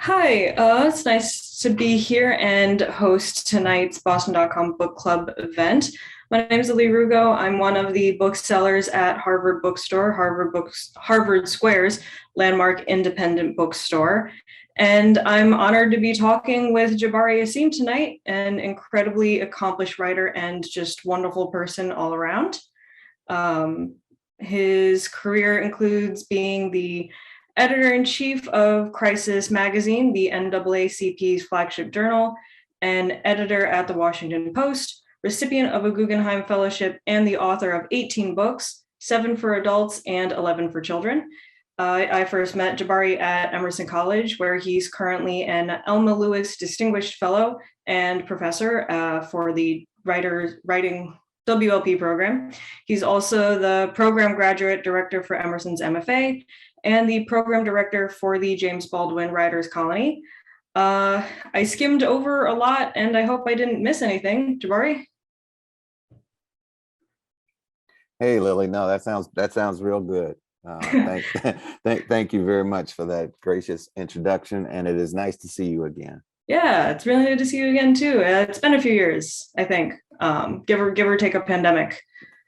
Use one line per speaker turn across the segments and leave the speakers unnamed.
Hi, it's nice to be here and host tonight's Boston.com book club event. My name is Ali Rugo. I'm one of the booksellers at Harvard Bookstore, Harvard Square's landmark independent bookstore. And I'm honored to be talking with Jabari Asim tonight, an incredibly accomplished writer and just wonderful person all around. Um, his career includes being the editor-in-chief of Crisis Magazine, the NAACP's flagship journal, and editor at the Washington Post, recipient of a Guggenheim Fellowship, and the author of 18 books, 7 for adults and 11 for children. I first met Jabari at Emerson College, where he's currently an Elma Lewis Distinguished Fellow and Professor for the Writing WLP program. He's also the Program Graduate Director for Emerson's MFA and the Program Director for the James Baldwin Writers Colony. I skimmed over a lot and I hope I didn't miss anything. Jabari?
Hey Lily, no, that sounds real good. Thank you very much for that gracious introduction, and it is nice to see you again.
Yeah, it's really good to see you again too. It's been a few years, I think, give or take a pandemic.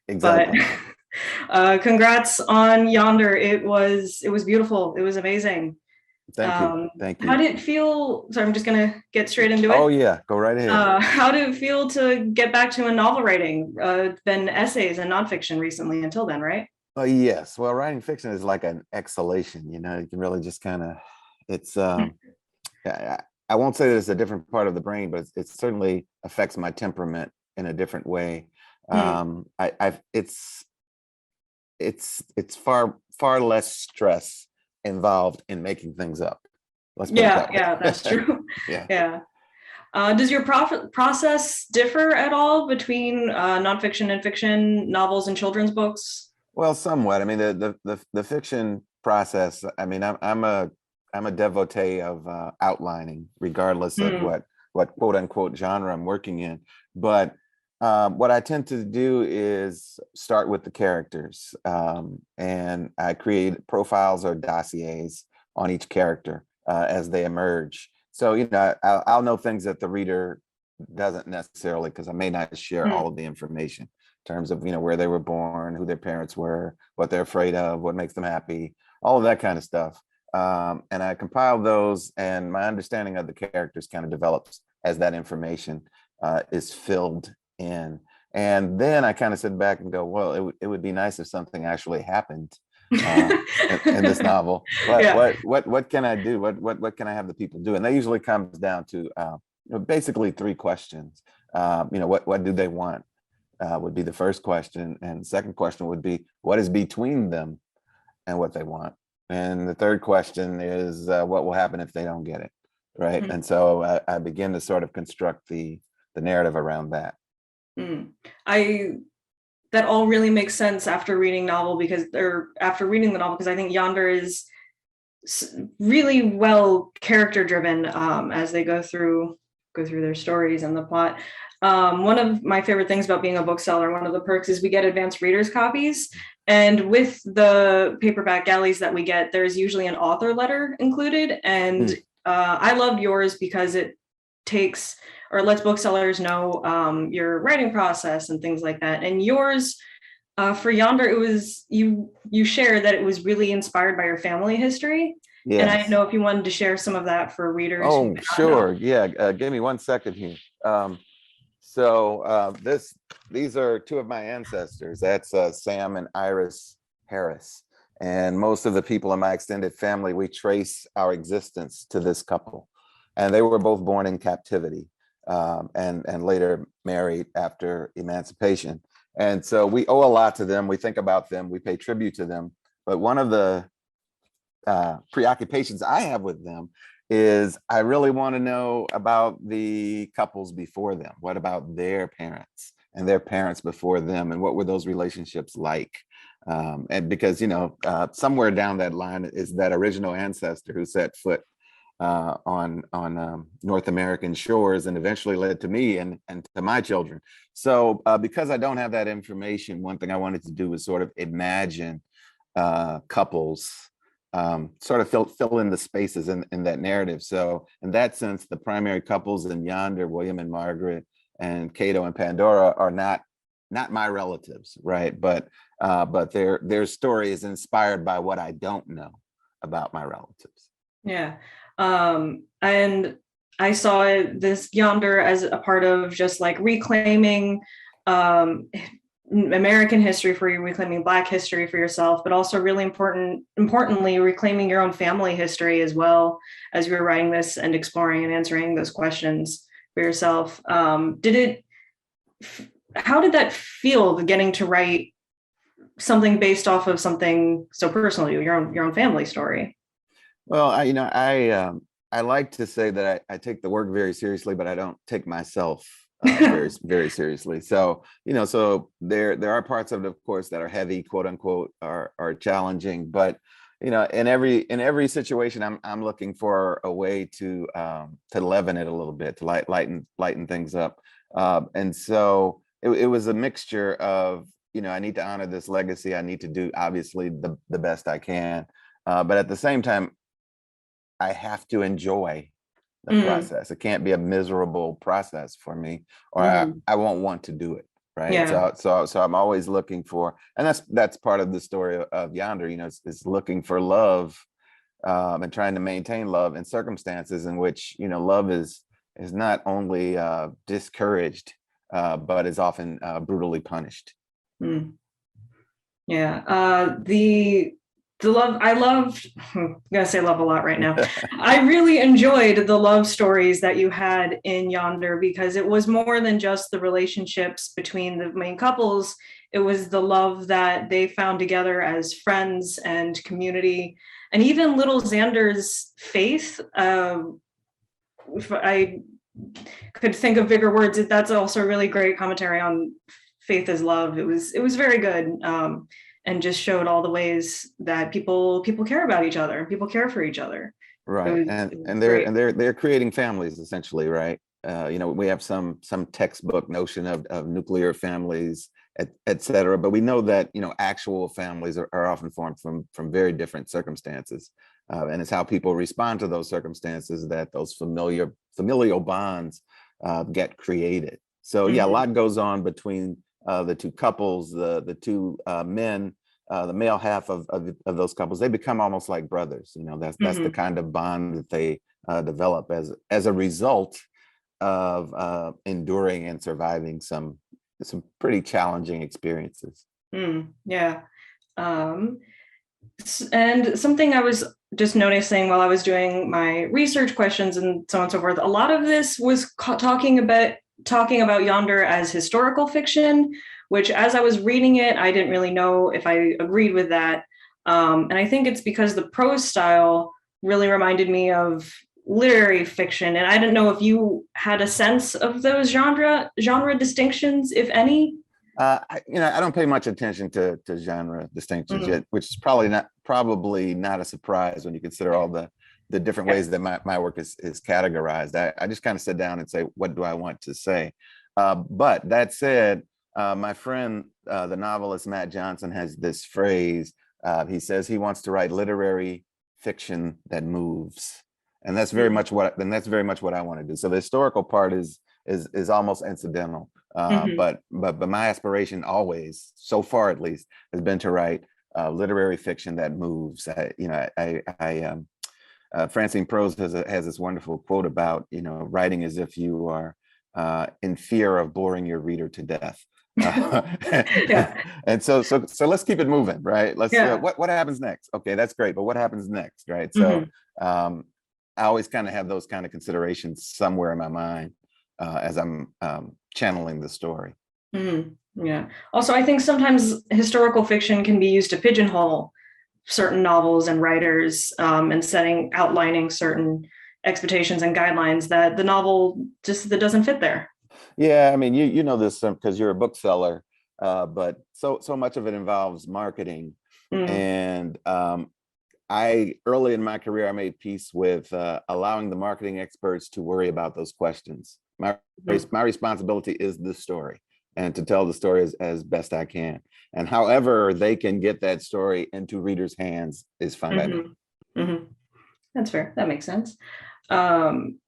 But
Exactly.
congrats on Yonder. It was beautiful. It was amazing.
Thank you. Thank
How
you.
did it feel? So I'm just gonna get straight into
Oh
it.
yeah, go right ahead.
How did it feel to get back to a novel writing? It's been essays and nonfiction recently until then, right?
Oh yes. Well, writing fiction is like an exhalation, you can really just kind of it's I, I won't say that it's a different part of the brain, but it certainly affects my temperament in a different way.
Mm.
I've it's far less stress involved in making things up. Let's put it
Yeah,
that
yeah, that's
way.
true.
Yeah.
Yeah. Does your process differ at all between nonfiction and fiction, novels and children's books?
Well, somewhat. I mean, the fiction process. I mean, I'm a devotee of outlining, regardless of
Mm.
what quote unquote genre I'm working in. But what I tend to do is start with the characters, and I create profiles or dossiers on each character as they emerge. So I'll know things that the reader doesn't necessarily, because I may not share
Mm.
all of the information in terms of where they were born, who their parents were, what they're afraid of, what makes them happy, all of that kind of stuff. And I compile those, and my understanding of the characters kind of develops as that information is filled in. And then I kind of sit back and go, well, it would be nice if something actually happened uh, in this novel. What
Yeah.
what can I do? What can I have the people do? And that usually comes down to basically three questions. What do they want? Would be the first question, and the second question would be what is between them and what they want, and the third question is what will happen if they don't get it, right?
Mm.
And so I begin to sort of construct the narrative around that.
Mm. I That all really makes sense after reading novel because or after reading the novel because I think Yonder is really well character driven as they go through their stories and the plot. One of my favorite things about being a bookseller, one of the perks is we get advanced readers copies. And with the paperback galleys that we get, there's usually an author letter included. And
Hmm.
I loved yours because it takes or lets booksellers know your writing process and things like that. And yours for Yonder, it was you shared that it was really inspired by your family history. And I didn't
Yes.
know if you wanted to share some of that for readers who
Oh,
may not know.
sure. Yeah. Give me 1 second here. These are two of my ancestors. That's Sam and Iris Harris. And most of the people in my extended family, we trace our existence to this couple. And they were both born in captivity, and later married after emancipation. And so we owe a lot to them. We think about them. We pay tribute to them. But one of the preoccupations I have with them is I really want to know about the couples before them. What about their parents and their parents before them, and what were those relationships like? And because somewhere down that line is that original ancestor who set foot on North American shores and eventually led to me and to my children. So because I don't have that information, one thing I wanted to do was sort of imagine couples sort of fill in the spaces in that narrative. So in that sense, the primary couples in Yonder, William and Margaret, and Cato and Pandora, are not my relatives, right? But their story is inspired by what I don't know about my relatives.
Yeah. And I saw this Yonder as a part of just like reclaiming American history for you, reclaiming Black history for yourself, but also really importantly, reclaiming your own family history as well as you were writing this and exploring and answering those questions for yourself. How did that feel, getting to write something based off of something so personal to you, your own family story?
Well, I like to say that I take the work very seriously, but I don't take myself very seriously. So so there are parts of it, of course, that are heavy, quote unquote, are challenging. But in every situation, I'm looking for a way to leaven it a little bit, to lighten things up. And so it was a mixture of I need to honor this legacy. I need to do obviously the best I can, but at the same time, I have to enjoy the process. It can't be a miserable process for me, or I won't want to do it. Right.
Yeah.
So I'm always looking for, and that's part of the story of Yonder, is looking for love, and trying to maintain love in circumstances in which, love is not only discouraged, but is often brutally punished.
Yeah. The love, I'm gonna say love a lot right now. I really enjoyed the love stories that you had in Yonder, because it was more than just the relationships between the main couples. It was the love that they found together as friends and community, and even little Xander's faith. If I could think of bigger words, that's also a really great commentary on faith as love. It was very good. And just showed all the ways that people care about each other, people care for each other.
Right. And they're creating families, essentially, right? We have some textbook notion of nuclear families, et cetera, but we know that actual families are often formed from very different circumstances, and it's how people respond to those circumstances that those familial bonds get created. So yeah, a lot goes on between the two couples, the two men, the male half of those couples. They become almost like brothers. That's the kind of bond that they develop as a result of enduring and surviving some pretty challenging experiences.
Yeah. And something I was just noticing while I was doing my research questions and so on and so forth, a lot of this was talking about Yonder as historical fiction, which as I was reading it, I didn't really know if I agreed with that. And I think it's because the prose style really reminded me of literary fiction. And I didn't know if you had a sense of those genre distinctions, if any.
I don't pay much attention to genre distinctions yet, which is probably not a surprise when you consider all the different ways that my work is categorized. I just kind of sit down and say, what do I want to say? But that said, my friend, the novelist Matt Johnson, has this phrase. He says he wants to write literary fiction that moves, and that's very much what I want to do. So the historical part is almost incidental. But my aspiration always, so far at least, has been to write literary fiction that moves. Francine Prose has this wonderful quote about writing as if you are in fear of boring your reader to death. Yeah. And so let's keep it moving, right? Let's what happens next? Okay, that's great, but what happens next, right? So I always kind of have those kind of considerations somewhere in my mind as I'm channeling the story.
Yeah. Also, I think sometimes historical fiction can be used to pigeonhole certain novels and writers, and outlining certain expectations and guidelines that the novel that doesn't fit there.
Yeah, I mean, you know this because you're a bookseller, but so much of it involves marketing. And early in my career, I made peace with allowing the marketing experts to worry about those questions. My responsibility is the story, and to tell the story as best I can. And however they can get that story into readers' hands is fine by me.
Mm-hmm. That's fair. That makes sense. Um,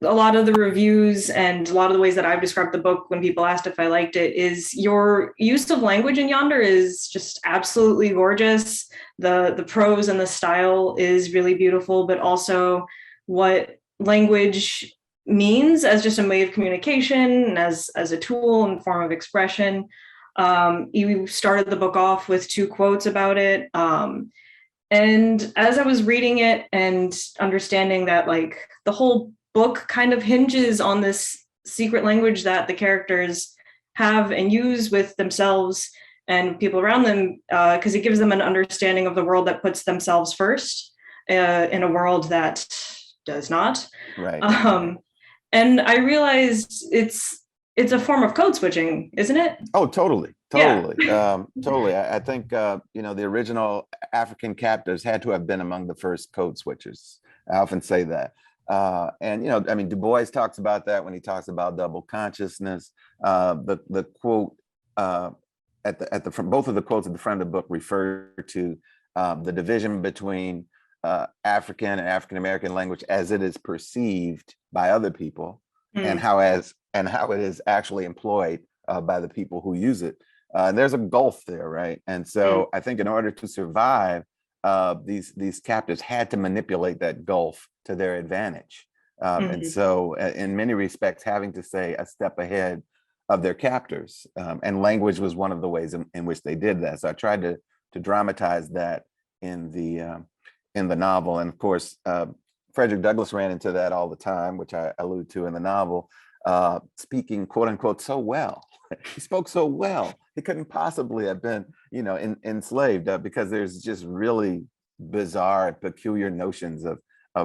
a lot of the reviews and a lot of the ways that I've described the book when people asked if I liked it is your use of language in Yonder is just absolutely gorgeous. The prose and the style is really beautiful, but also what language means as just a way of communication and as a tool and form of expression. You started the book off with two quotes about it. And as I was reading it and understanding that like the whole book kind of hinges on this secret language that the characters have and use with themselves and people around them, because it gives them an understanding of the world that puts themselves first in a world that does not.
Right.
And I realized it's a form of code switching, isn't it?
Oh, totally.
Yeah.
Totally. I think, the original African captives had to have been among the first code switchers. I often say that. And, I mean, Du Bois talks about that when he talks about double consciousness. The quote at the front, both of the quotes at the front of the book refer to the division between African and African American language as it is perceived by other people, and how it is actually employed by the people who use it. And there's a gulf there, right? And so I think in order to survive, these captives had to manipulate that gulf to their advantage. And so in many respects, having to stay a step ahead of their captors. And language was one of the ways in which they did that. So I tried to dramatize that in the novel. And of course, Frederick Douglass ran into that all the time, which I allude to in the novel, speaking quote unquote so well. He spoke so well. He couldn't possibly have been, enslaved because there's just really bizarre, peculiar notions of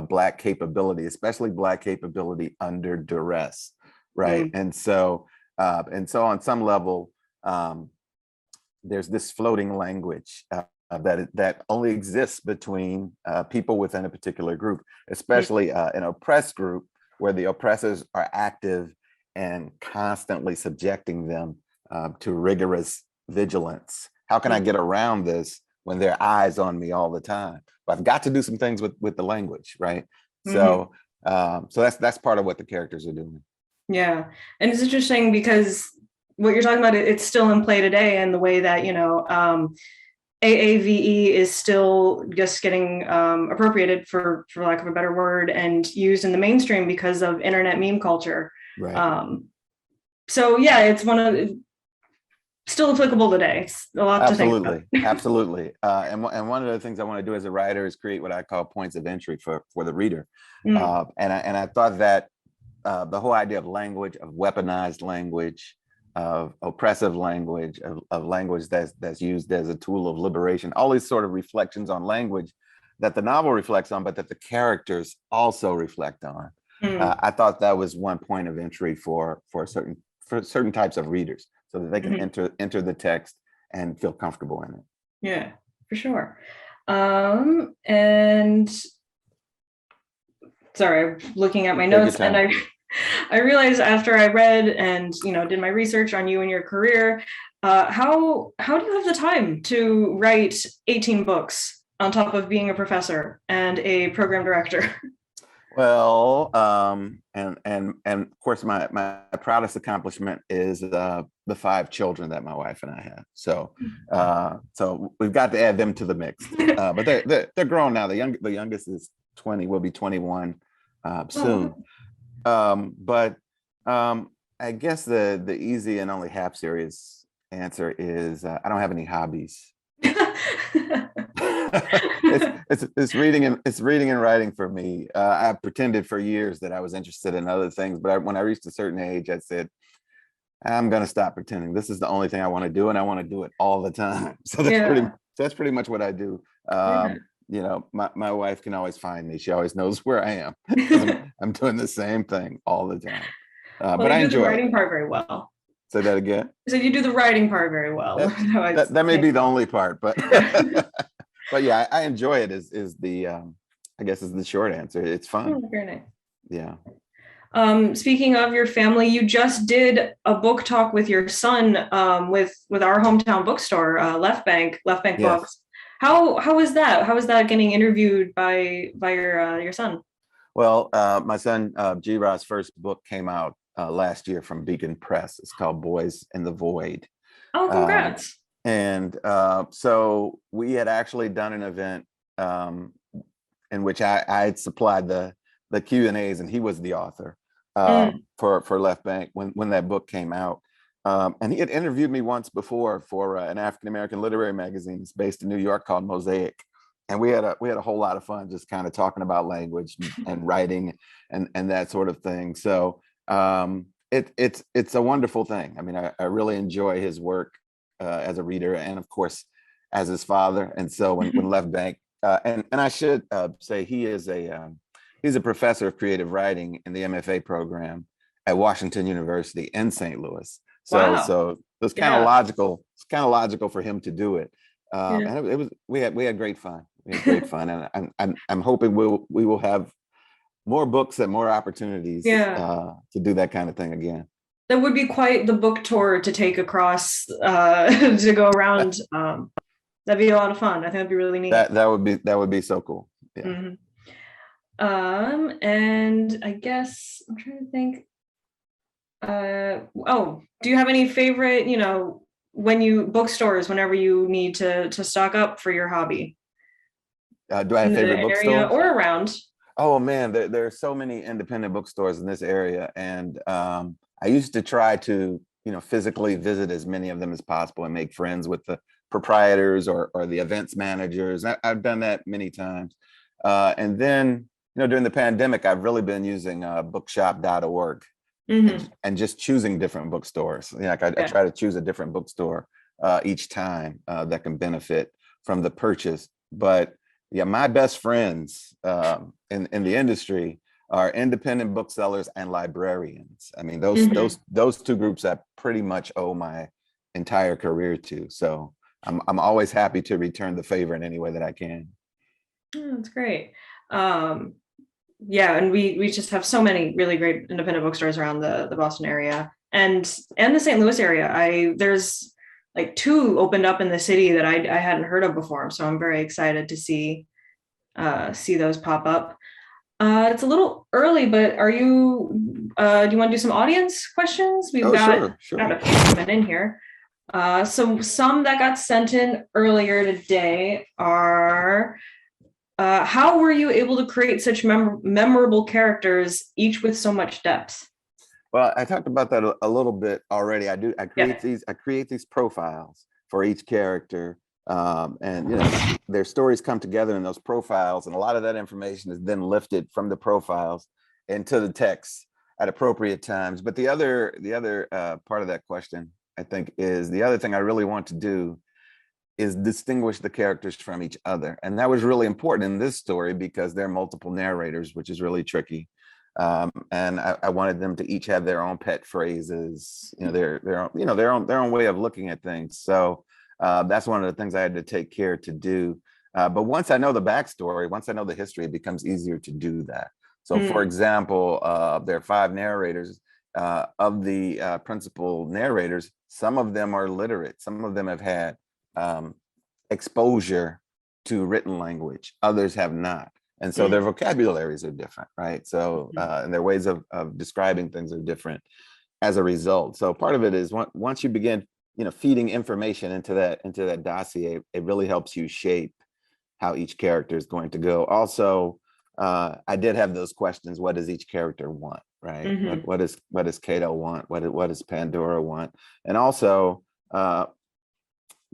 Black capability, especially Black capability under duress, right? And so on some level, there's this floating language that only exists between people within a particular group, especially an oppressed group where the oppressors are active and constantly subjecting them to rigorous vigilance. How can I get around this when there are eyes on me all the time? But I've got to do some things with the language, right? So that's part of what the characters are doing.
Yeah, and it's interesting because what you're talking about, it's still in play today in the way that AAVE is still just getting appropriated, for lack of a better word, and used in the mainstream because of internet meme culture.
Right.
So yeah, it's still applicable today. It's a lot to think about.
Absolutely. And one of the things I want to do as a writer is create what I call points of entry for the reader. And I thought that the whole idea of language, of weaponized language, of oppressive language, of language that's used as a tool of liberation, all these sort of reflections on language that the novel reflects on, but that the characters also reflect on. I thought that was one point of entry for certain types of readers, so that they can enter the text and feel comfortable in it.
Yeah, for sure. And sorry, I'm looking at my notes, and I realized after I read and did my research on you and your career, how do you have the time to write 18 books on top of being a professor and a program director?
Well, and of course, my proudest accomplishment is the 5 children that my wife and I have. So we've got to add them to the mix. But they're grown now. The youngest is 20, will be 21 soon. But I guess the easy and only half serious answer is I don't have any hobbies. It's reading and writing for me. I pretended for years that I was interested in other things, but when I reached a certain age, I said, I'm going to stop pretending. This is the only thing I want to do, and I want to do it all the time. So that's pretty much what I do. My wife can always find me. She always knows where I am. I'm doing the same thing all the time. But I enjoy
the writing part very well.
Say that again.
So you do the writing part very well.
That may be the only part, but but yeah, I enjoy it. Is the I guess is the short answer. It's fun.
Very nice.
Yeah.
Speaking of your family, you just did a book talk with your son with our hometown bookstore, Left Bank
Yes.
Books. How was that? How was that getting interviewed by your son?
Well, my son G. Rod's first book came out last year from Beacon Press. It's called Boys in the Void.
Oh,
Um,
congrats.
and so we had actually done an event um, in which I had supplied the Q and A's, and he was the author
Mm.
for Left Bank when that book came out. And he had interviewed me once before for an African American literary magazine that's based in New York called Mosaic, and we had a whole lot of fun just kind of talking about language and writing and that sort of thing. So it's a wonderful thing. I mean, I really enjoy his work as a reader, and of course as his father. And so when Left Bank and I should say he's a professor of creative writing in the MFA program at Washington University in St. Louis.
Wow.
So it's kind of
Yeah.
logical. It's kind of logical for him to do it.
Yeah.
And it was we had great fun. We had great fun, and I'm hoping we will have more books and more opportunities
Yeah.
to do that kind of thing again.
That would be quite the book tour to take across to go around. That'd be a lot of fun. I think that'd be really neat.
That would be so cool. Yeah.
Hmm. And I guess I'm trying to think. Oh, do you have any favorite, when you bookstores, whenever you need to stock up for your hobby
Do I have
in the
favorite
area
bookstores?
or around?
Oh man, there are so many independent bookstores in this area, and I used to try to, physically visit as many of them as possible and make friends with the proprietors or the events managers. I've done that many times, and then during the pandemic, I've really been using bookshop.org
Hmm.
and just choosing different bookstores. Like I
Yeah.
try to choose a different bookstore each time that can benefit from the purchase. But yeah, my best friends in the industry are independent booksellers and librarians. I mean, those
Hmm.
those those two groups I pretty much owe my entire career to. So I'm always happy to return the favor in any way that I can.
Oh, that's great. Um, yeah, and we just have so many really great independent bookstores around the Boston area and the St. Louis area. I There's like two opened up in the city that I hadn't heard of before, so I'm very excited to see those pop up. It's a little early, but do you want to do some audience questions? We've
Oh,
got
sure,
got
sure.
a few coming in here. So some that got sent in earlier today are how were you able to create such memorable characters, each with so much depth?
Well, I talked about that a little bit already. I create
Yeah.
these profiles for each character, and their stories come together in those profiles, and a lot of that information is then lifted from the profiles into the text at appropriate times. But the other part of that question, I think, is the other thing I really want to do is distinguish the characters from each other, and that was really important in this story because there are multiple narrators, which is really tricky. And I wanted them to each have their own pet phrases, their own, their own way of looking at things. So that's one of the things I had to take care to do. But once I know the backstory, once I know the history, it becomes easier to do that. So, for
Mm.
example, there are five narrators. Of the principal narrators, some of them are literate. Some of them have had um, exposure to written language. Others have not, and so their
Mm.
vocabularies are different, right? So and their ways of describing things are different as a result. So part of it is once you begin feeding information into that dossier, it really helps you shape how each character is going to go. Also, I did have those questions: what does each character want, right?
Hmm.
What does Cato want? What does Pandora want? And also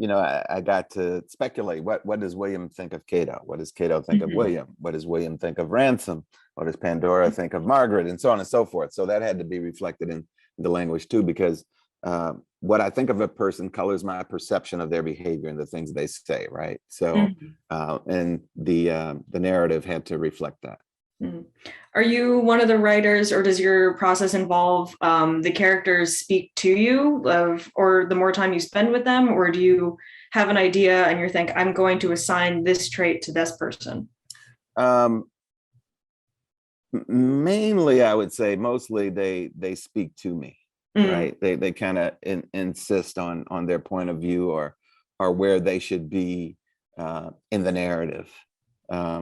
I got to speculate. What does William think of Cato? What does Cato think of
Hmm.
William? What does William think of Ransom? What does Pandora think of Margaret? And so on and so forth. So that had to be reflected in the language too, because what I think of a person colors my perception of their behavior and the things they say, right? So,
Hmm.
and the narrative had to reflect that.
Hmm. Are you one of the writers, or does your process involve the characters speak to you, or the more time you spend with them, or do you have an idea and you think, I'm going to assign this trait to this person?
Um, Mainly, I would say mostly they speak to me,
Mm.
right? They kind of insist on their point of view or where they should be in the narrative.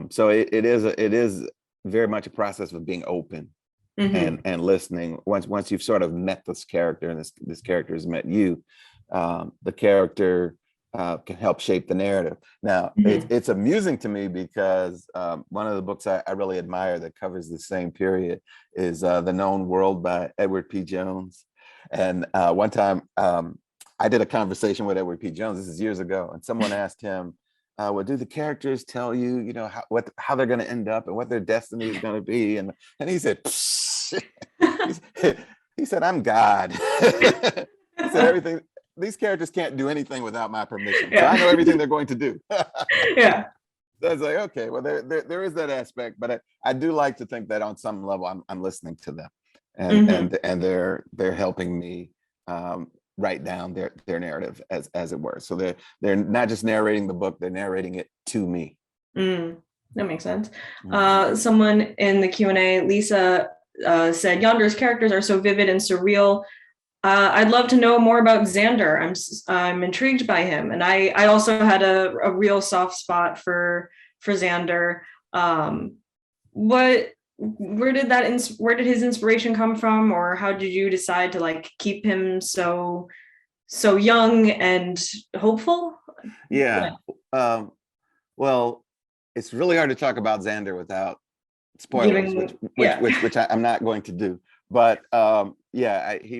So it is very much a process of being open
Mm-hmm.
and listening. Once you've sort of met this character and this character has met you, the character can help shape the narrative. Now,
Mm-hmm.
it's amusing to me because one of the books I really admire that covers the same period is The Known World by Edward P. Jones. And one time I did a conversation with Edward P. Jones, this is years ago, and someone asked him, well, do the characters tell you, how they're going to end up and what their destiny is going to be? And he said, he said, he said, I'm God. He said, everything, these characters can't do anything without my permission. So
Yeah.
I know everything they're going to do.
Yeah.
So I was like, okay, well, there is that aspect, but I do like to think that on some level I'm listening to them, and
Mm-hmm.
and they're helping me write down their narrative as it were. So they're not just narrating the book, they're narrating it to me.
Mm, that makes sense.
Mhm.
Someone in the Q&A, Lisa, said, Yonder's characters are so vivid and surreal. I'd love to know more about Xander. I'm intrigued by him, and I also had a real soft spot for Xander. What where did his inspiration come from, or how did you decide to like keep him so young and hopeful?
Yeah. Well, it's really hard to talk about Xander without spoilers,
Giving, yeah.
which I'm not going to do. But yeah, he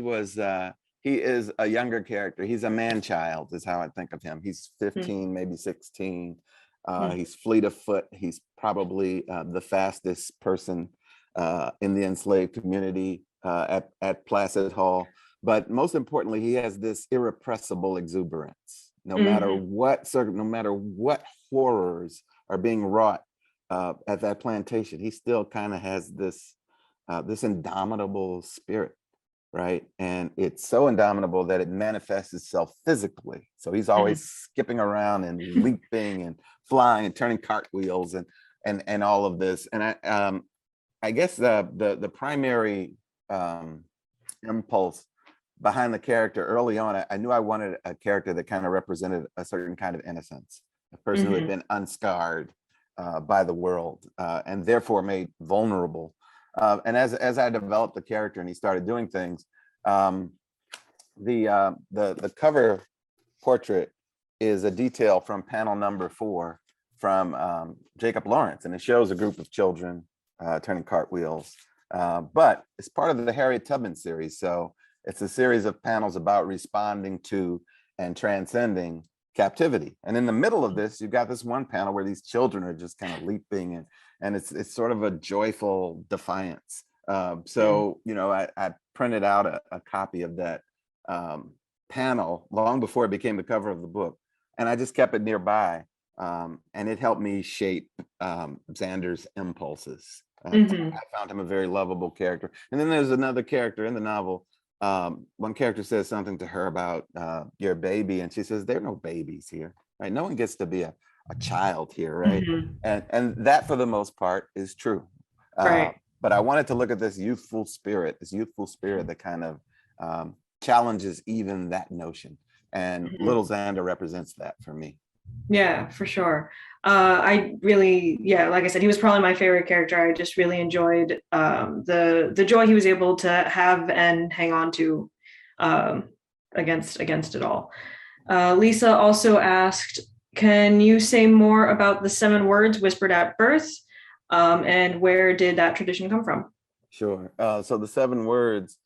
is a younger character. He's a man child, is how I think of him. He's 15, maybe 16. He's fleet of foot. He's probably the fastest person in the enslaved community at Placid Hall. But most importantly, he has this irrepressible exuberance. No matter
Mm-hmm.
what no matter what horrors are being wrought at that plantation, he still kind of has this indomitable spirit, right? And it's so indomitable that it manifests itself physically. So he's always skipping around and leaping and flying and turning cartwheels and all of this. And I guess the primary impulse behind the character early on, I knew I wanted a character that kind of represented a certain kind of innocence, a person who had
Mm-hmm.
been unscarred by the world and therefore made vulnerable. And as I developed the character and he started doing things, the cover portrait is a detail from panel number 4 from Jacob Lawrence, and it shows a group of children turning cartwheels. But it's part of the Harriet Tubman series, so it's a series of panels about responding to and transcending captivity. And in the middle of this, you've got this one panel where these children are just kind of leaping and it's sort of a joyful defiance. So, I printed out a copy of that panel long before it became the cover of the book. And I just kept it nearby. And it helped me shape Xander's impulses.
Mm-hmm.
I found him a very lovable character. And then there's another character in the novel. One character says something to her about your baby, and she says, there are no babies here, right? No one gets to be a child here, right?
Mm-hmm.
And that for the most part is true.
Right.
But I wanted to look at this youthful spirit that kind of challenges even that notion. And
Mm-hmm.
little Xander represents that for me.
Yeah, for sure. I really, yeah, like I said, he was probably my favorite character. I just really enjoyed the joy he was able to have and hang on to um, against it all. Lisa also asked, can you say more about the 7 words whispered at birth, and where did that tradition come from?
Sure. So the 7 words,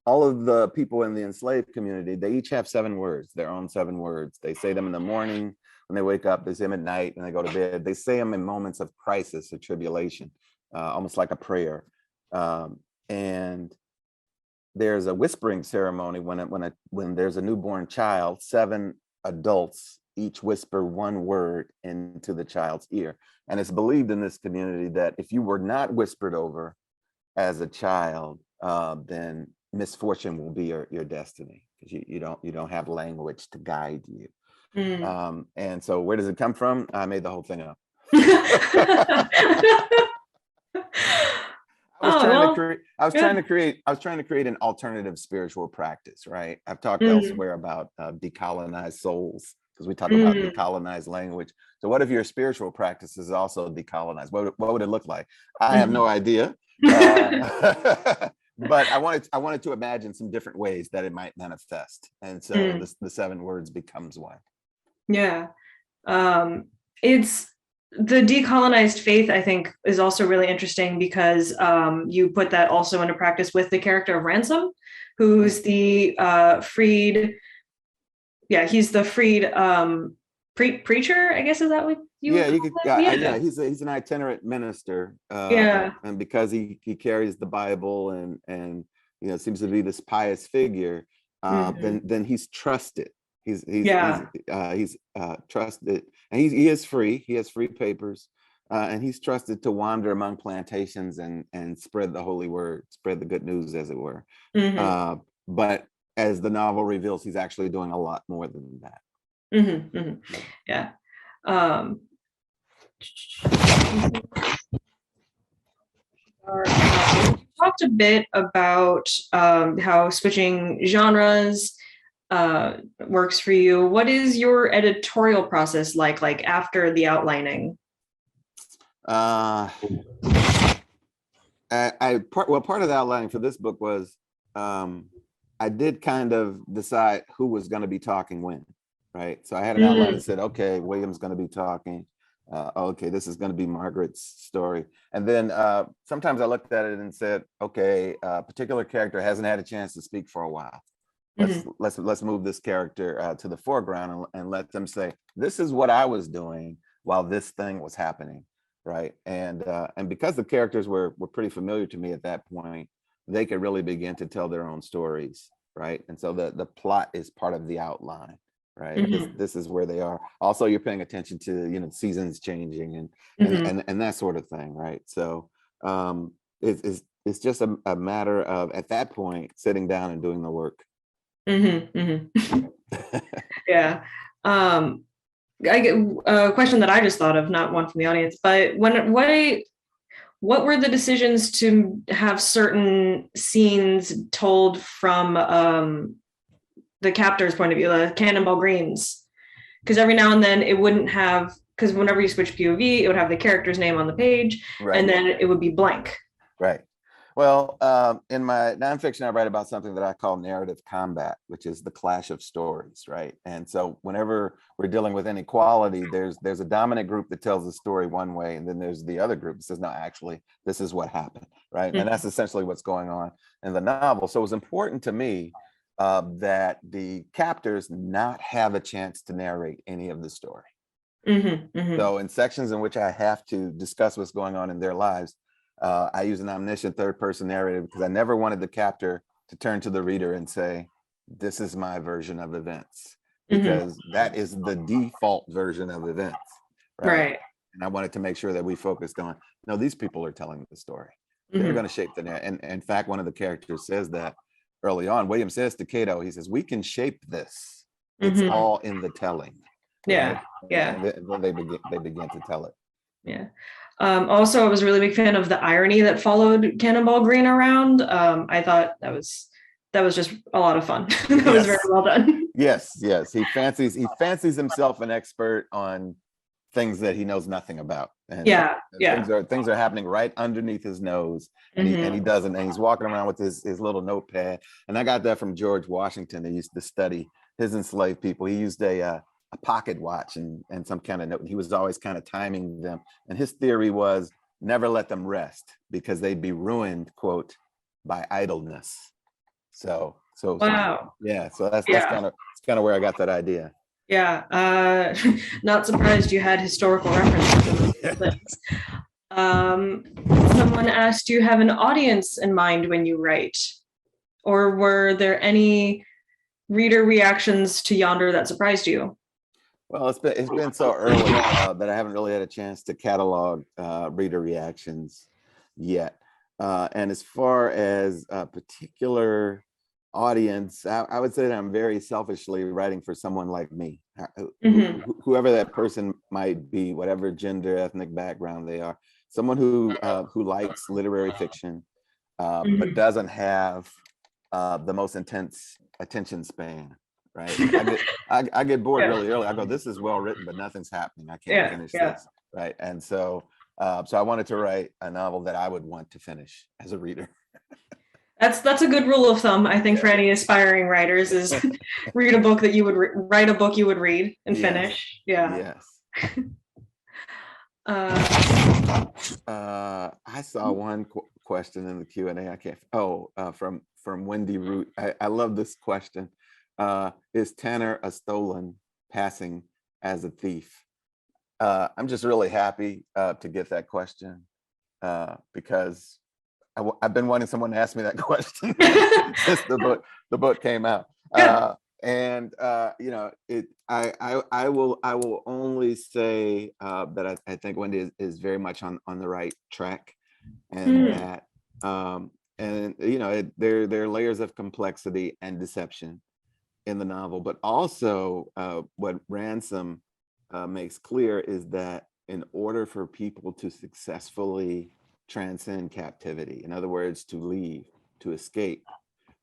all of the people in the enslaved community, they each have 7 words, their own 7 words. They say them in the morning when they wake up, they say them at night when they go to bed. They say them in moments of crisis or tribulation, almost like a prayer. And there's a whispering ceremony when there's a newborn child. 7 adults each whisper 1 word into the child's ear. And it's believed in this community that if you were not whispered over as a child, then misfortune will be your destiny, because you don't have language to guide you.
Mm.
And so where does it come from? I made the whole thing up.
Oh well.
I was trying to create an alternative spiritual practice, right? I've talked
Mm.
elsewhere about decolonized souls, because we talk about decolonized language. So what if your spiritual practice is also decolonized? What would it look like? I have no idea. But I wanted to imagine some different ways that it might manifest. And so the 7 words becomes one.
Yeah. It's the decolonized faith, I think, is also really interesting because you put that also into practice with the character of Ransom, who's the freed. Yeah, he's the freed preacher, I guess. Is that what you would call that?
Yeah, he's an itinerant minister.
Yeah.
And because he carries the Bible and seems to be this pious figure, then he's trusted. He's trusted, and he is free. He has free papers, and he's trusted to wander among plantations and spread the holy word, spread the good news, as it were. But as the novel reveals, he's actually doing a lot more than that.
Yeah. We talked a bit about how switching genres works for you. What is your editorial process like after the outlining?
Part of the outlining for this book was I did kind of decide who was going to be talking when, right? So I had an outline that said, okay, William's going to be talking. Okay, this is going to be Margaret's story. And then sometimes I looked at it and said, okay, a particular character hasn't had a chance to speak for a while. Let's move this character to the foreground and let them say, this is what I was doing while this thing was happening, right? And because the characters were pretty familiar to me at that point, they could really begin to tell their own stories, right? And so the plot is part of the outline, right? This is where they are. Also, you're paying attention to seasons changing and that sort of thing, right? So it's just a matter of, at that point, sitting down and doing the work.
Yeah. I get a question that I just thought of, not one from the audience, but what were the decisions to have certain scenes told from the captor's point of view, the Cannonball Greens? Because every now and then it wouldn't have, because whenever you switch POV, it would have the character's name on the page, and then it would be blank.
Right. Well, in my nonfiction, I write about something that I call narrative combat, which is the clash of stories, right? And so whenever we're dealing with inequality, there's a dominant group that tells the story one way, and then there's the other group that says, no, actually, this is what happened, right? And that's essentially what's going on in the novel. So it was important to me that the captors not have a chance to narrate any of the story. So in sections in which I have to discuss what's going on in their lives, I use an omniscient third person narrative because I never wanted the captor to turn to the reader and say, this is my version of events, because that is the default version of events. Right. And I wanted to make sure that we focused on, no, these people are telling the story. They're going to shape the narrative. And in fact, one of the characters says that early on. William says to Cato, he says, we can shape this. It's all in the telling.
Yeah.
Right?
Yeah.
And then they begin to tell it.
Yeah. Also, I was a really big fan of the irony that followed Cannonball Green around. I thought that was just a lot of fun. That was very well done.
Yes. He fancies himself an expert on things that he knows nothing about. And things are happening right underneath his nose, and he doesn't. And he's walking around with his little notepad. And I got that from George Washington. He used to study his enslaved people. He used a pocket watch and some kind of note. He was always kind of timing them. And his theory was never let them rest because they'd be ruined, quote, by idleness. So wow. So that's kind of where I got that idea.
Yeah. Not surprised you had historical references. Someone asked, do you have an audience in mind when you write? Or were there any reader reactions to Yonder that surprised you?
Well, it's been so early that I haven't really had a chance to catalog reader reactions yet. And as far as a particular audience, I would say that I'm very selfishly writing for someone like me, whoever that person might be, whatever gender, ethnic background they are, someone who likes literary fiction, but doesn't have the most intense attention span. right? I get bored
Yeah.
really early. I go, this is well written, but nothing's happening. I can't
Yeah,
finish
yeah.
this, right? And so, so I wanted to write a novel that I would want to finish as a reader.
That's a good rule of thumb, I think, for any aspiring writers is read a book that you would write a book you would read and
Yes.
finish. Yeah.
Yes.
Uh,
I saw one question in the Q&A. I can't. From Wendy Root. I love this question. Is Tanner a stolen passing as a thief? I'm just really happy to get that question because I've been wanting someone to ask me that question since the book came out. And I will only say that I think Wendy is very much on the right track, and that and there are layers of complexity and deception in the novel, but also what Ransom makes clear is that in order for people to successfully transcend captivity, in other words, to leave, to escape,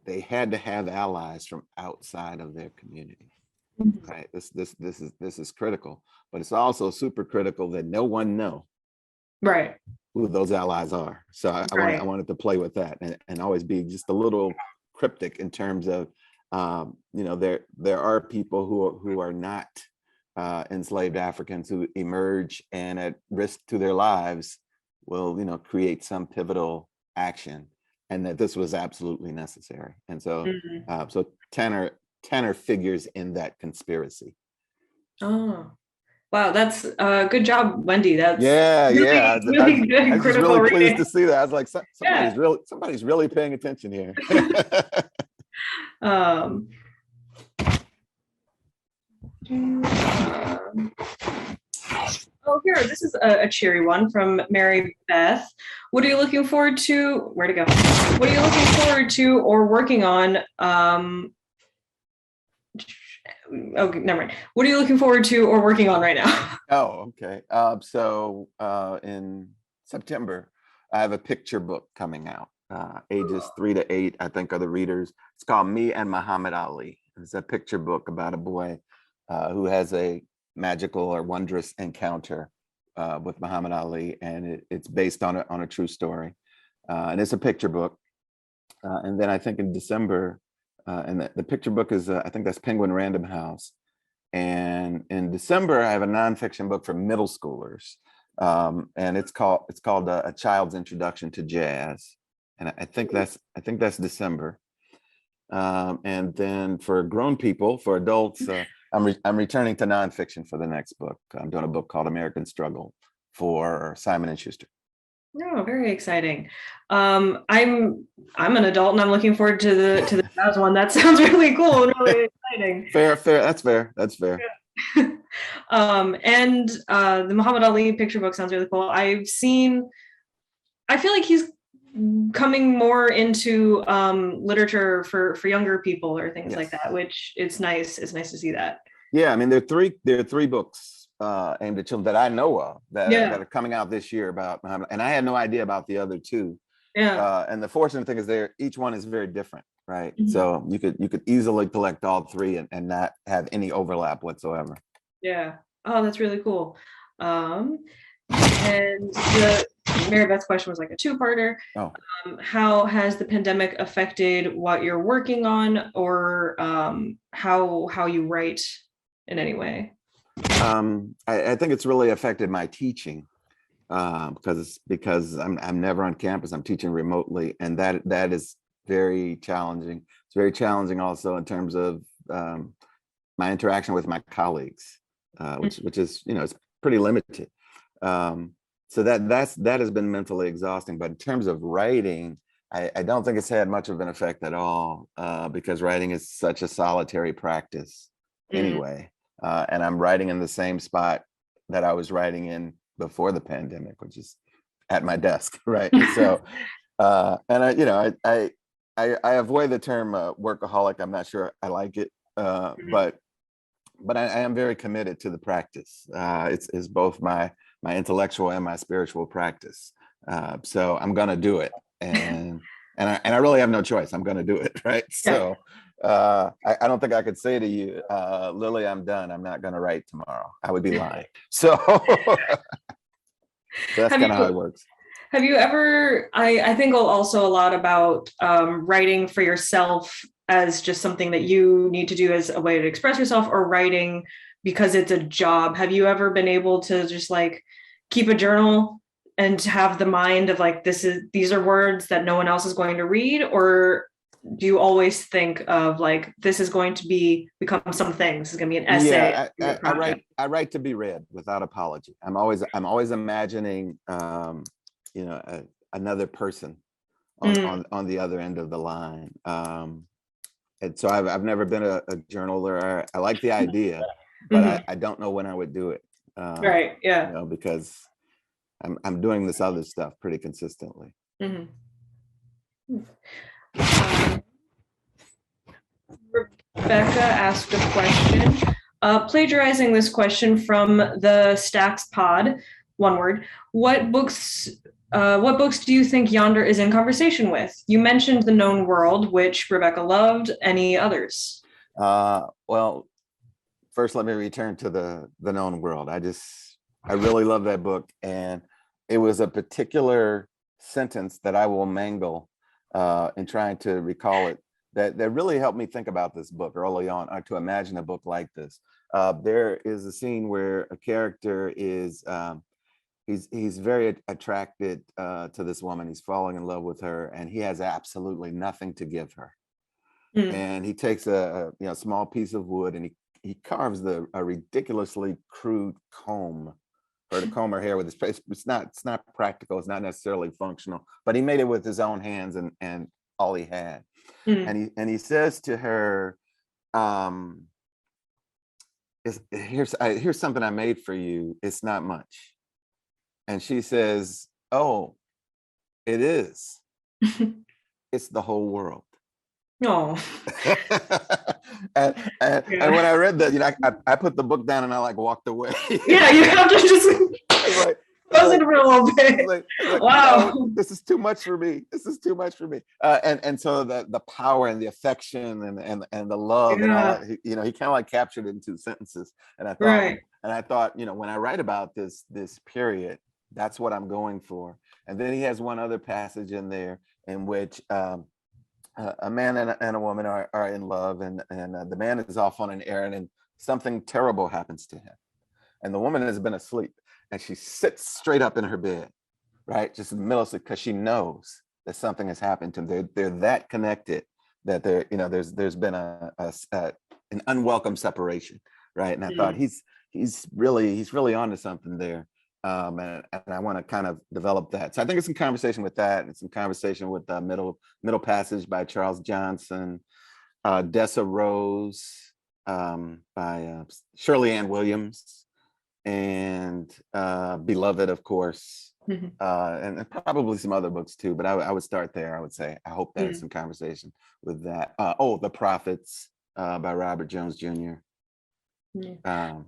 they had to have allies from outside of their community. Right. This is critical, but it's also super critical that no one know
right.
who those allies are. So I wanted to play with that and always be just a little cryptic in terms of there are people who are not enslaved Africans who emerge and at risk to their lives will create some pivotal action, and that this was absolutely necessary. And so so Tanner figures in that conspiracy.
Oh, wow, that's good job, Wendy. That's
really
good
I was just
critical
really pleased
reading.
to see that. I was like, somebody's really paying attention here.
Oh, here, this is a cheery one from Mary Beth. What are you looking forward to? Where to go? What are you looking forward to or working on? Okay, never mind. What are you looking forward to or working on right now?
Oh, okay. So in September, I have a picture book coming out. Ages 3 to 8, I think, are the readers. It's called Me and Muhammad Ali. It's a picture book about a boy who has a magical or wondrous encounter with Muhammad Ali, and it's based on a true story. And it's a picture book. And then I think in December, and the picture book is, I think that's Penguin Random House. And in December, I have a nonfiction book for middle schoolers, and it's called A Child's Introduction to Jazz, and I think that's December. And then for grown people, for adults, I'm returning to nonfiction for the next book. I'm doing a book called American Struggle for Simon and Schuster.
Oh, very exciting. I'm an adult and I'm looking forward to the jazz one. That sounds really cool and really exciting.
Fair. That's fair.
Yeah. And the Muhammad Ali picture book sounds really cool. I feel like he's coming more into literature for younger people or things like that, which it's nice. It's nice to see that.
Yeah, I mean, there are three books aimed at children that I know of that are coming out this year about Muhammad, and I had no idea about the other two.
Yeah.
And the fortunate thing is each one is very different, right? So you could easily collect all three and not have any overlap whatsoever.
Yeah. Oh, that's really cool. And Mary Beth's question was like a two-parter.
Oh.
How has the pandemic affected what you're working on, or how you write in any way?
I think it's really affected my teaching because I'm never on campus. I'm teaching remotely, and that is very challenging. It's very challenging also in terms of my interaction with my colleagues, which is it's pretty limited. So that has been mentally exhausting. But in terms of writing, I don't think it's had much of an effect at all because writing is such a solitary practice anyway. And I'm writing in the same spot that I was writing in before the pandemic, which is at my desk, right? So, and I avoid the term workaholic. I'm not sure I like it, but I am very committed to the practice. It's both my intellectual and my spiritual practice. So I'm gonna do it, and I really have no choice. I'm gonna do it, right? So I don't think I could say to you, Lily, I'm done. I'm not going to write tomorrow. I would be lying. So, so that's
Have
kind of how it
you
works.
have you ever? I think also a lot about writing for yourself as just something that you need to do as a way to express yourself, or writing because it's a job. Have you ever been able to just like keep a journal and have the mind of like these are words that no one else is going to read, or do you always think of like this is going to become something? This is going to be an essay,
Yeah,
a project.
I write to be read without apology. I'm always imagining, another person
Mm,
on the other end of the line. And so I've never been a journaler. I like the idea, but
mhm.
I don't know when I would do it.
Right. Yeah.
Because I'm doing this other stuff pretty consistently.
Mhm. Um, Rebecca asked a question, plagiarizing this question from the Stacks Pod. One word. What books? What books do you think Yonder is in conversation with? You mentioned The Known World, which Rebecca loved. Any others?
Well, first let me return to the known world. I really love that book, and it was a particular sentence that I will mangle in trying to recall it, that really helped me think about this book early on, or to imagine a book like this. There is a scene where a character is he's very attracted to this woman. He's falling in love with her, and he has absolutely nothing to give her.
Mm.
And he takes a small piece of wood, and he carves a ridiculously crude comb for her to comb her hair with his face. It's not practical. It's not necessarily functional, but he made it with his own hands, and all he had.
Mm.
And he says to her, um, here's something I made for you. It's not much. And she says, oh, it is. It's the whole world.
Oh.
And when I read that, I put the book down and I like walked away.
Yeah, you have to just
I was like,
close it for a little bit.
no,
Wow.
this is too much for me. This is too much for me. And so the power and the affection and the love and all
Yeah.
that, he kind of like captured it in 2 sentences. And
Right.
I thought, when I write about this period, that's what I'm going for. And then he has one other passage in there in which a man and a woman are in love, and the man is off on an errand, and something terrible happens to him, and the woman has been asleep, and she sits straight up in her bed, right, just in the middle of it, because she knows that something has happened to them. They're that connected that there's been an unwelcome separation, right? And I thought
Mm.
he's really onto something there. And I want to kind of develop that. So I think it's in conversation with that. It's in conversation with Middle Passage by Charles Johnson, Dessa Rose by Shirley Ann Williams, and Beloved, of course,
Mhm.
and probably some other books too. But I would start there. I would say I hope that it's
Mm.
in conversation with that. The Prophets by Robert Jones Jr. Yeah.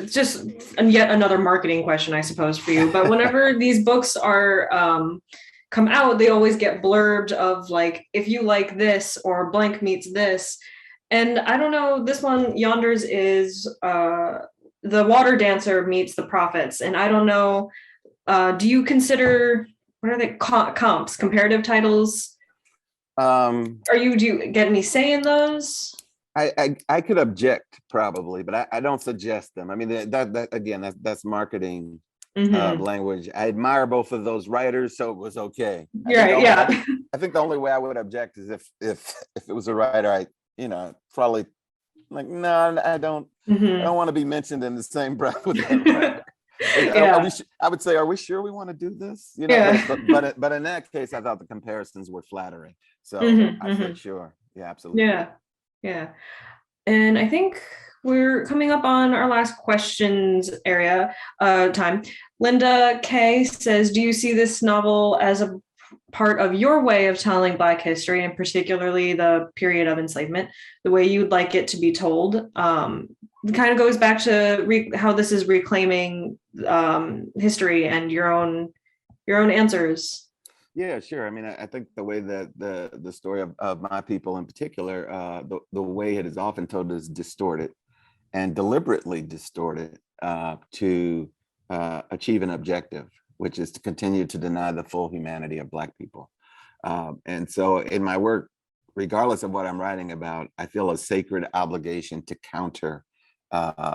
Just yet another marketing question, I suppose, for you. But whenever these books are come out, they always get blurbed of like, if you like this or blank meets this. And I don't know, this one, Yonder's, is The Water Dancer Meets the Prophets. And I don't know, do you consider, what are they, comps, comparative titles? Do you get any say in those?
I could object probably, but I don't suggest them. I mean, that again, that's marketing
Mm-hmm.
language. I admire both of those writers, so it was okay.
Right, yeah.
I think the only way I would object is if it was a writer probably like, no, I don't
Mm-hmm.
want to be mentioned in the same breath with that writer.
Yeah.
I would say, are we sure we want to do this?
Yeah.
But in that case, I thought the comparisons were flattering. So
Mm-hmm.
I
Mm-hmm.
said, sure, yeah, absolutely.
Yeah. Yeah. And I think we're coming up on our last questions area time. Linda K says, do you see this novel as a part of your way of telling Black history, and particularly the period of enslavement, the way you'd like it to be told? It kind of goes back to how this is reclaiming history and your own answers.
Yeah, sure. I mean, I think the way that the story of my people in particular, the way it is often told is distorted and deliberately distorted to achieve an objective, which is to continue to deny the full humanity of Black people. And so in my work, regardless of what I'm writing about, I feel a sacred obligation to counter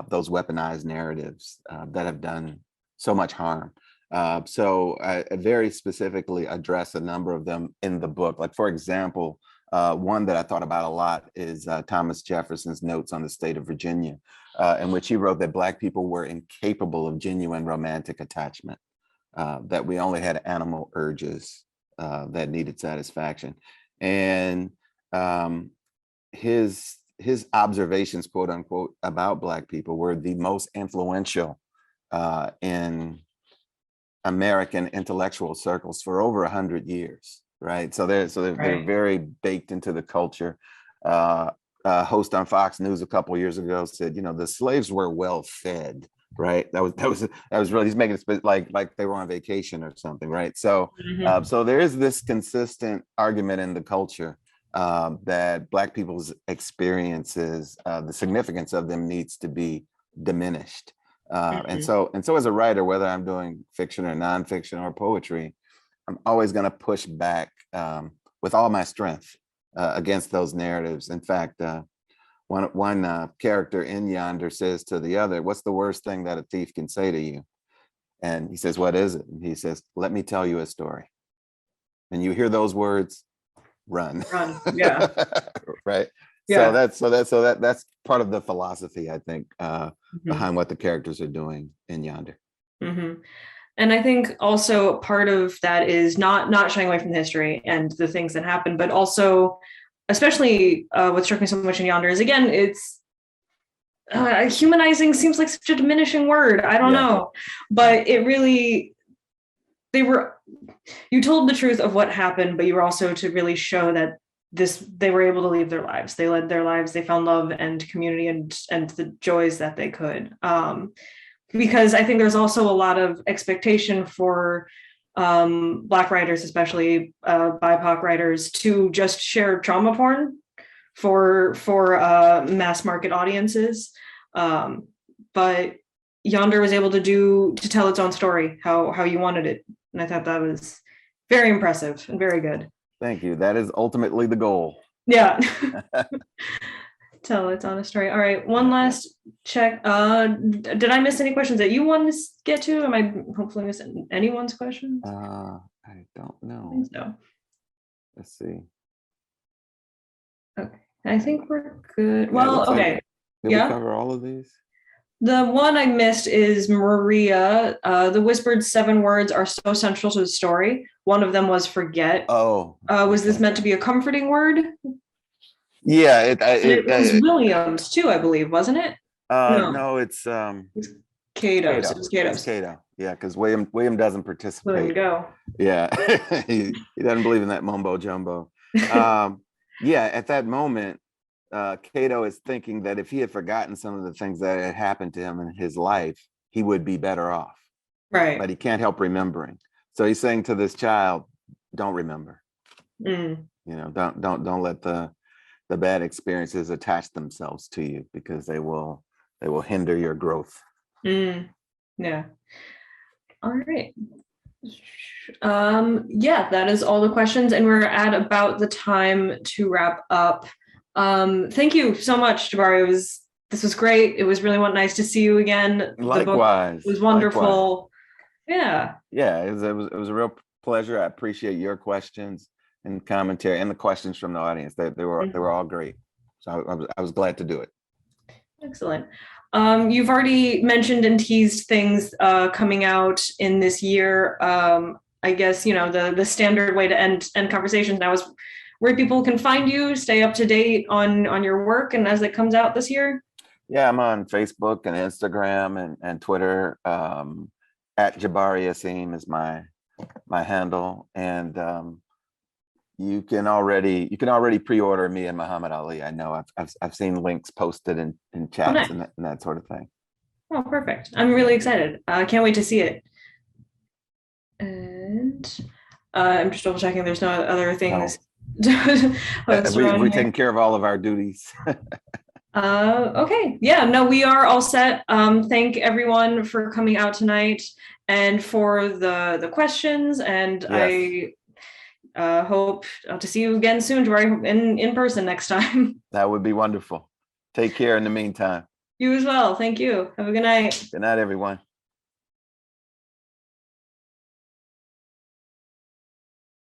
those weaponized narratives that have done so much harm. So I very specifically address a number of them in the book. Like, for example, one that I thought about a lot is Thomas Jefferson's notes on the state of Virginia, in which he wrote that Black people were incapable of genuine romantic attachment, that we only had animal urges that needed satisfaction. And his observations, quote unquote, about Black people were the most influential in American intellectual circles for over 100 years, right? They're
Right.
very baked into the culture. A host on Fox News a couple of years ago said, you know, the slaves were well fed, right? That was really, he's making it like they were on vacation or something, right? So
Mhm.
so there is this consistent argument in the culture that Black people's experiences, the significance of them needs to be diminished.
Mhm.
And so as a writer, whether I'm doing fiction or nonfiction or poetry, I'm always going to push back with all my strength against those narratives. In fact, one character in Yonder says to the other, "What's the worst thing that a thief can say to you?" And he says, "What is it?" And he says, "Let me tell you a story." And you hear those words, run.
Run. Yeah.
Right. So
Yeah.
that's part of the philosophy, I think,
Mhm.
behind what the characters are doing in Yonder.
Mhm. And I think also part of that is not shying away from the history and the things that happened, but also, especially what struck me so much in Yonder is, again, it's humanizing seems like such a diminishing word. I don't
Yeah.
know,
Yeah.
but it really, they were, you told the truth of what happened, but you were also to really show that they were able to leave their lives. They led their lives. They found love and community and the joys that they could. Because I think there's also a lot of expectation for Black writers, especially BIPOC writers, to just share trauma porn for mass market audiences. Um, but Yonder was able to tell its own story, how you wanted it, and I thought that was very impressive and very good.
Thank you. That is ultimately the goal.
Yeah. Tell its honest story. All right, one
Yeah.
last check. Did I miss any questions that you want to get to? Am I hopefully missing anyone's questions?
I don't
I
know.
think so.
Let's see.
Okay, I think we're good.
Yeah, it
Well,
looks like,
okay.
did we
Yeah.
cover all of these?
The one I missed is Maria. The whispered 7 words are so central to the story. One of them was forget.
Oh,
Was this
okay.
meant to be a comforting word?
Yeah,
It was Williams too, I believe, wasn't it? No,
no, it's
it's Cato's. It
Cato.
was
It's
Cato's.
Cato. Yeah, because William doesn't
William,
participate.
go.
Yeah, he doesn't believe in that mumbo jumbo. Um, yeah, at that moment, Cato is thinking that if he had forgotten some of the things that had happened to him in his life, he would be better off. But
Right.
he can't help remembering. So he's saying to this child, "Don't remember.
Mm,
You know, don't let the bad experiences attach themselves to you because they will hinder your growth."
mm, yeah. All right. Yeah, that is all the questions, and we're at about the time to wrap up. Thank you so much, Jabari. This was great. It was really nice to see you again. The book
Likewise,
was
likewise.
wonderful. Yeah.
Yeah, it was a real pleasure. I appreciate your questions and commentary and the questions from the audience. They were all great. So I was glad to do it.
Excellent. You've already mentioned and teased things coming out in this year. I guess the standard way to end conversations now is where people can find you, stay up to date on your work, and as it comes out this year.
Yeah, I'm on Facebook and Instagram and Twitter. At Jabari Asim is my handle, and you can already pre-order me and Muhammad Ali. I know I've seen links posted in
Oh,
chats
nice.
and that sort of thing.
Oh, perfect. I'm really excited. I can't wait to see it. And I'm just double checking. There's no other things.
We're taking care of all of our duties.
Okay. Yeah, no, we are all set. Thank everyone for coming out tonight and for the questions. And
Yes.
I hope to see you again soon, Jabari, in person next time.
That would be wonderful. Take care in the meantime.
You as well. Thank you. Have a good night.
Good night, everyone.